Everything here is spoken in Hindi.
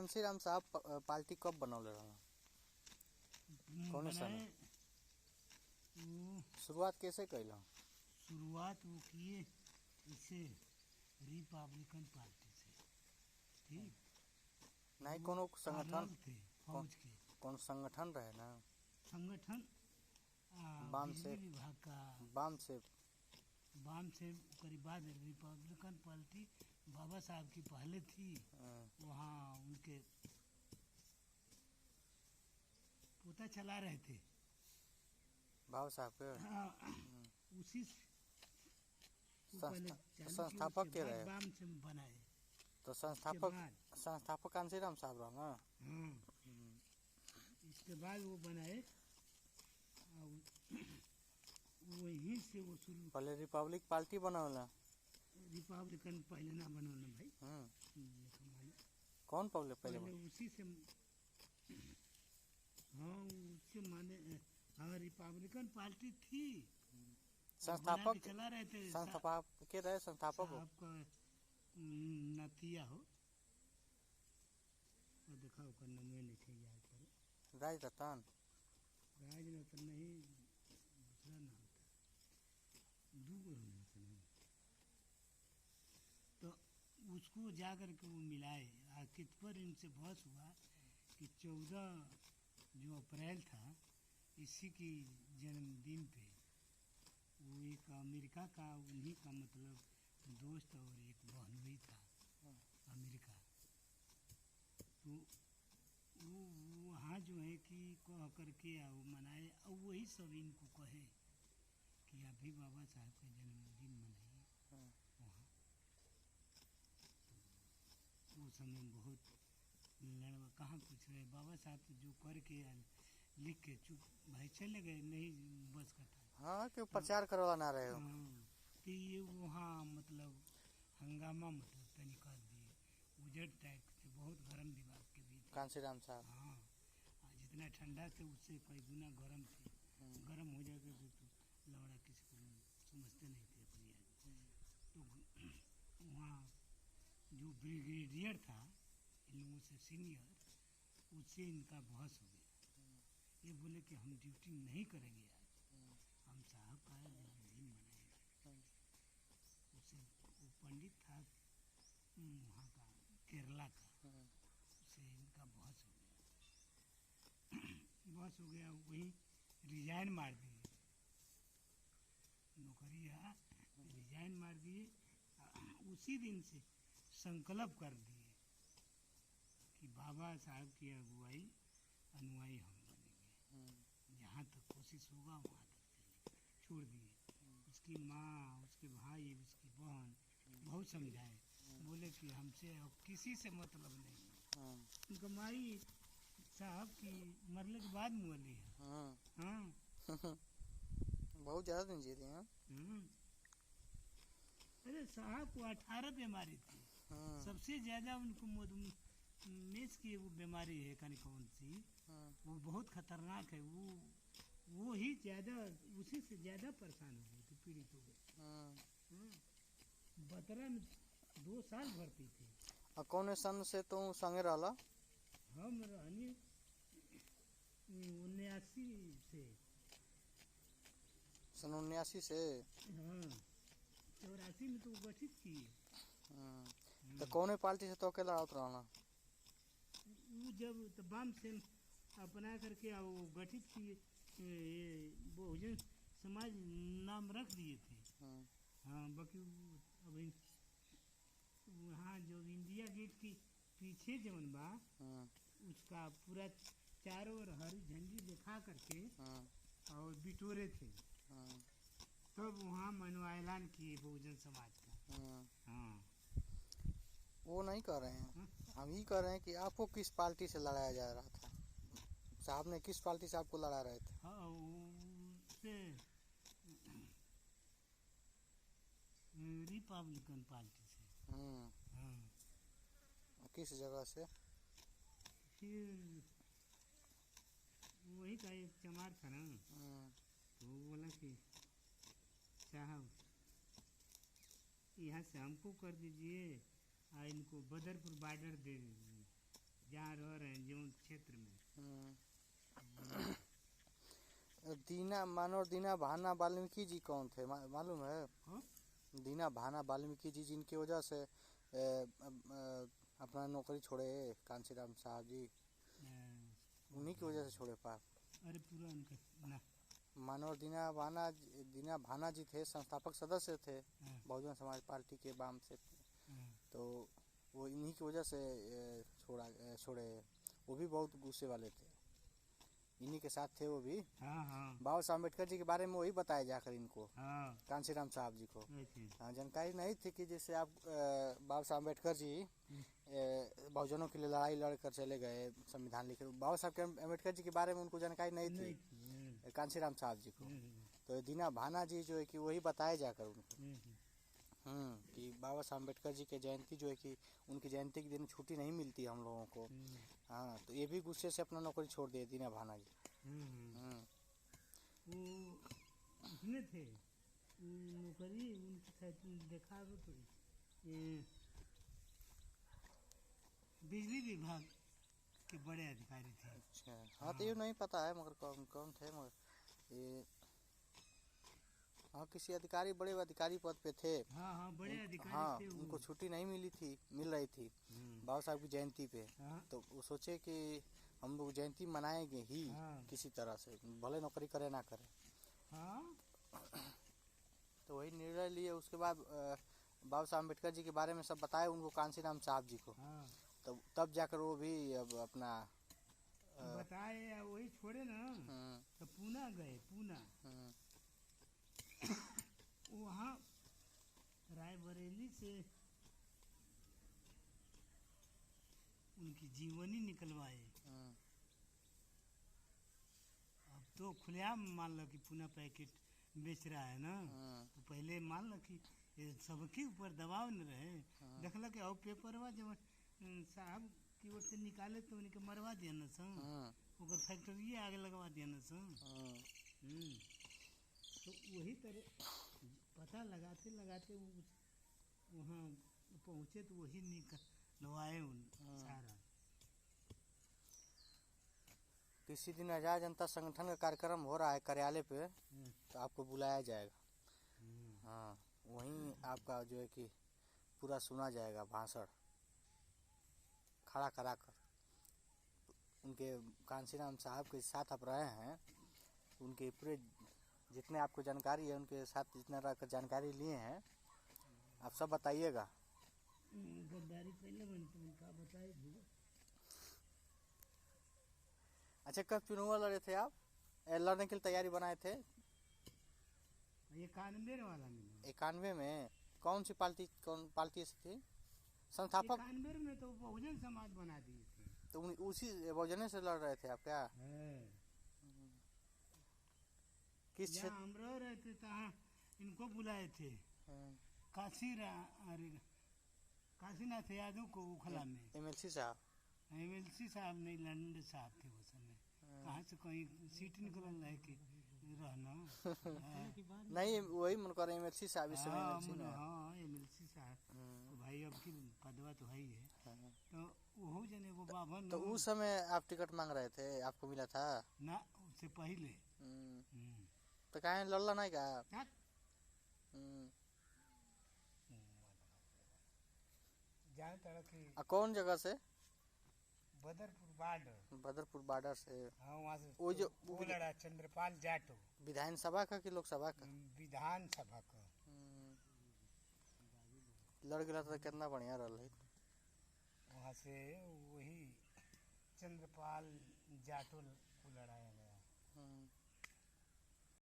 कांशीराम साहब पार्टी कब बनौले रहना? कौन सन? शुरुआत कैसे कैला? शुरुआत वो किए इसे रिपब्लिकन पार्टी से, ठीक? नहीं कोनो संगठन अलग थे फौज के। कौन संगठन रहे ना? संगठन बाम बिजली से विभाग का। बाम से करीब बाद रिपब्लिकन पार्टी बाबा साहब की पहले थी। वहाँ उनके पोता चला रहे थे बाबा साहब के। उसी संस्थापक के रहे। बाम से बनाए तो संस्थापक कांशीराम साहब रहा ना। इसके बाद वो बनाए, वहीं से वो शुरू। पहले रिपब्लिक पार्टी बनौला। रिपब्लिकन पहले ना बनौला भाई। कौन पहले उसी से। हाँ उससे माने हाँ रिपब्लिकन पार्टी थी। संस्थापक चला रहे थे। संस्थापक के रहे संस्थापक आपका नतिया हो और देखा होकर नमवे नहीं याद करो। राजरतन नहीं, दूसरा नाम था, दूगो नहीं। तो उसको जाकर के वो मिलाए। कित पर इनसे बहस हुआ कि 14 जो अप्रैल था इसी की जन्मदिन पे वो एक अमेरिका का उन्हीं का मतलब दोस्त और एक बहनोई था अमेरिका। तो वो वहाँ जो है कि कह करके वो मनाए और वही सब इनको कहे कि अभी बाबा साहब का जन्मदिन मनाइए वहाँ। तो वो समय बहुत लड़वा कहाँ कुछ रहे। बाबा साहब तो जो करके लिख के चुप भाई चले गए, नहीं बस का था। हाँ कि प्रचार करवा ना रहे हो कि ये वहाँ मतलब हंगामा मतलब तनी कर दिए उजड़ टाइप थे, बहुत गर्म दिमाग के भी थे कांशीराम साहब। हाँ जितना ठंडा थे उससे कई गुना गर्म थे। गर्म हो जाते थे तो लौड़ा किसी को समझते नहीं थे अपनी। तो वहाँ जो ब्रिगेडियर था इन लोगों से सीनियर, उससे इनका बहस हो गया। ये बोले कि हम ड्यूटी नहीं करेंगे आज, हम साहब का जन्मदिन मनाएंगे। उसे वो पंडित था वहाँ का केरला का, उससे इनका बहस हो गया। वही रिजाइन मार दिए, नौकरिया रिजाइन मार दिए। उसी दिन से संकल्प कर दिए कि बाबा साहब की अगुवाई अनुयायी हम बनेंगे, जहाँ तक कोशिश होगा वहाँ तक छोड़ दिए। उसकी माँ, उसके भाई, उसकी बहन बहुत समझाए, बोले कि हमसे अब किसी से मतलब नहीं। उनका माई साहब की मरने के बाद मुअली है। हाँ बहुत ज्यादा दिन जी थे। अरे साहब को 18 बीमारी थी। सबसे ज्यादा उनको मधुमेह की वो बीमारी है, कौन सी वो बहुत खतरनाक है। वो ही ज्यादा, उसी से ज्यादा परेशान हो गए थे, पीड़ित हो गए। बतरा में 2 साल भर्ती थी। और कौन सन से तो संगे रहला? हम रहनी 79 से। सन 79 से? हाँ 84 में तो गठित किए। तो कौन पार्टी से तो अकेला लड़त रहना? वो जब तो बाम से अपना करके वो गठित किए, बहुजन समाज नाम रख दिए थे। हाँ बाकी अभी वहाँ जो इंडिया गेट की पीछे जवन बा उसका पूरा चारों ओर हरी झंडी दिखा करके और बिटोरे थे। तब वहाँ मनवा ऐलान किए बहुजन समाज का। हाँ वो नहीं कर रहे हैं, हम ही कर रहे हैं कि आपको किस पार्टी से लड़ाया जा रहा था? साहब ने किस पार्टी से आपको लड़ा रहे थे? हाँ उससे रिपब्लिकन पार्टी से। किस जगह से? फिर वही का एक चमार था ना, तो वो बोला कि साहब यहाँ से हमको कर दीजिए और इनको बदरपुर बॉर्डर दे दीजिए, जहाँ रह रहे हैं जो क्षेत्र में। दीना मानव दीना भाना वाल्मीकि जी कौन थे मालूम है? हाँ? दीना भाना वाल्मीकि जी जिनकी वजह से अपना नौकरी छोड़े कांशीराम साहब जी, उन्हीं की वजह से छोड़े पाप। अरे पूरा उनका ना मानव दीना भाना जी थे, संस्थापक सदस्य थे बहुजन समाज पार्टी के वाम से, तो वो इन्हीं की वजह से छोड़े। वो भी बहुत गुस्से वाले थे, इन्हीं के साथ थे वो भी। हाँ बाबा साहब अम्बेडकर जी के बारे में वही बताया जाकर इनको, हाँ कांशीराम साहब जी को। ऐसे। हाँ, जानकारी नहीं थी कि जैसे आप बाबा साहब अम्बेडकर जी बहुजनों के लिए लड़ाई लड़कर चले गए, संविधान लिखे। बाबा साहब के अम्बेडकर जी के बारे में उनको जानकारी नहीं थी, कांशीराम साहब जी को। तो दीना भाना जी जो है कि वही बताया जाकर उनको कि बाबा साहब अम्बेडकर जी के जयंती जो है कि उनकी जयंती के दिन छुट्टी नहीं मिलती हम लोगों को। हाँ, तो ये भी गुस्से से अपना नौकरी छोड़ दिए दीना भाना जी। वो उसमें थे नौकरी उनकी शायद देखा हो तो बिजली विभाग के बड़े अधिकारी थे। अच्छा, हाँ तो ये नहीं पता है मगर कौन कौन थे, मगर ये हाँ किसी अधिकारी, बड़े अधिकारी पद पे थे। हाँ बड़े अधिकारी हाँ थे उनको छुट्टी नहीं मिल रही थी बाबा साहब की जयंती पे। तो वो सोचे कि हम लोग जयंती मनाएंगे ही किसी तरह से, भले नौकरी करे ना करे। तो वही निर्णय लिए। उसके बाद बाबा साहब अम्बेडकर जी के बारे में सब बताए उनको, कांशीराम साहब जी को। तो तब जाकर वो भी अब अपना बताए, वही छोड़े ना। तो पूना गए, पूना वहाँ रायबरेली से उनकी जीवनी निकलवाए। अब तो खुलेआम मान लो कि पूना पैकेट बेच रहा है ना, तो पहले मान लो कि सबके ऊपर दबाव न रहे। देखला कि और पेपरवा जब साहब की ओर से निकाले तो उनके मरवा दिया न सन, ओकर फैक्ट्री आगे लगवा दिया न सन। तो वही तरह पता लगाते लगाते वहाँ पहुँचे तो वही निकलवाए सारा। किसी दिन आजाद जनता संगठन का कार्यक्रम हो रहा है कार्यालय पे, तो आपको बुलाया जाएगा। हाँ, वहीं आपका जो है कि पूरा सुना जाएगा भाषण खड़ा करा कर। उनके कांशीराम साहब के साथ आप रहे हैं, उनके पूरे जितने आपको जानकारी है, उनके साथ जितना रहकर जानकारी लिए हैं, आप सब बताइएगा। गद्दारी पहले बनते उनका बताइए। अच्छा, कब चुनाव लड़े थे आप? लड़ने के लिए तैयारी बनाए थे? 91 वाला में। 91 में कौन पार्टी से थी? संस्थापक 91 में तो बहुजन समाज बना दिए थे। तो उसी बहुजन से लड़ रहे थे आप क्या? किस जहाँ हम रह रहे थे तहाँ इनको बुलाए थे, काशीनाथ यादव को उखला में। एमएलसी साहब नहीं, लंडे साहब थे उस समय। कहाँ से कहीं सीट निकल रहे कि रहना नहीं, वही मन कर एमएलसी साहब इस समय एमएलसी साहब तो भाई अब की पदवा तो है ही है। तो वो जने वो बाबा तो उस समय आप टिकट मांग रहे थे, आपको मिला था ना? उससे पहले तो कहीं लड़ला नहीं का? कौन जगह से? बदरपुर बॉर्डर से। हाँ, वहाँ से वो जो वो लड़ा चंद्रपाल जाटो। विधानसभा का कि लोकसभा का? विधानसभा का लड़ गया था, कितना बढ़िया रहा। वहाँ से वही चंद्रपाल जाटो को लड़ाया गया।